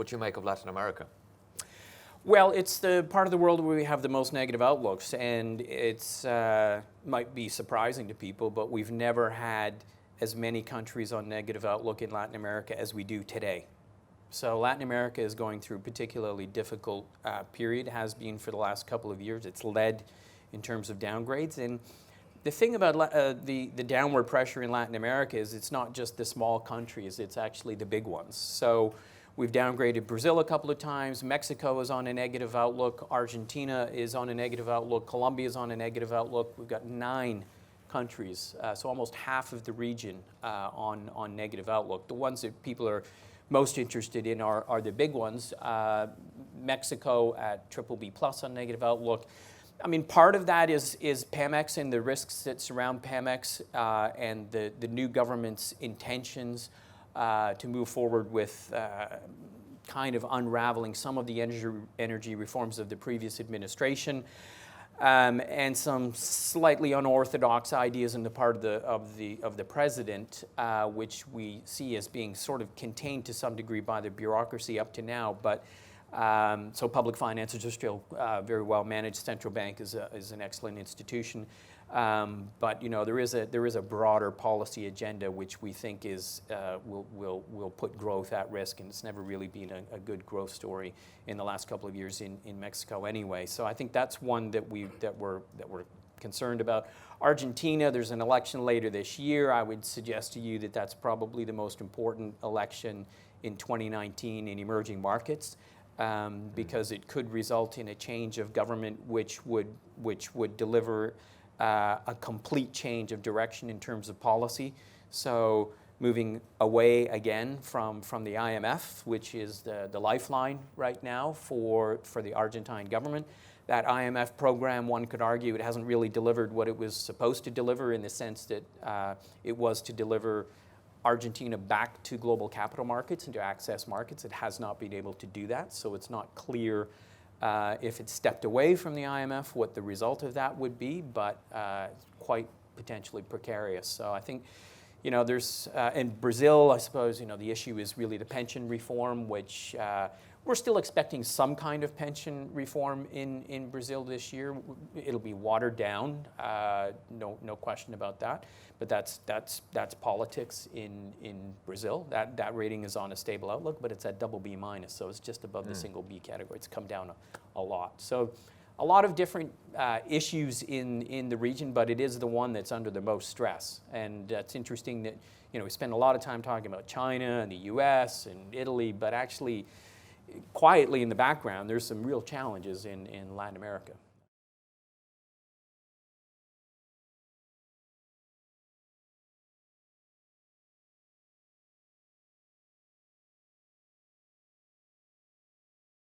what do you make of Latin America? Well, it's the part of the world where we have the most negative outlooks, and it's might be surprising to people, but we've never had as many countries on negative outlook in Latin America as we do today. So Latin America is going through a particularly difficult period, has been for the last couple of years. It's led in terms of downgrades, and the thing about the downward pressure in Latin America is it's not just the small countries, it's actually the big ones. So we've downgraded Brazil a couple of times, Mexico is on a negative outlook, Argentina is on a negative outlook, Colombia is on a negative outlook. We've got 9 countries, so almost half of the region on negative outlook. The ones that people are most interested in are the big ones. Mexico at BBB+ on negative outlook. I mean, part of that is Pemex and the risks that surround Pemex and the new government's intentions to move forward with kind of unraveling some of the energy reforms of the previous administration, and some slightly unorthodox ideas on the part of the president, which we see as being sort of contained to some degree by the bureaucracy up to now. But so public finances are still very well managed. Central bank is an excellent institution. But you know, there is a broader policy agenda which we think is will put growth at risk, and it's never really been a good growth story in the last couple of years in Mexico anyway. So I think that's one that we're concerned about. Argentina, there's an election later this year. I would suggest to you that that's probably the most important election in 2019 in emerging markets. Because it could result in a change of government which would deliver a complete change of direction in terms of policy. So moving away again from the IMF, which is the lifeline right now for the Argentine government. That IMF program, one could argue, it hasn't really delivered what it was supposed to deliver, in the sense that it was to deliver Argentina back to global capital markets and to access markets. It has not been able to do that, so it's not clear if it stepped away from the IMF what the result of that would be, but quite potentially precarious. So I think, you know, there's, in Brazil, I suppose, you know, the issue is really the pension reform, which we're still expecting some kind of pension reform in Brazil this year. It'll be watered down, no question about that. But that's politics in Brazil. That rating is on a stable outlook, but it's at BB-, so it's just above the single B category. It's come down a lot. So a lot of different issues in the region, but it is the one that's under the most stress. And it's interesting that, you know, we spend a lot of time talking about China and the US and Italy, but actually quietly in the background, there's some real challenges in Latin America.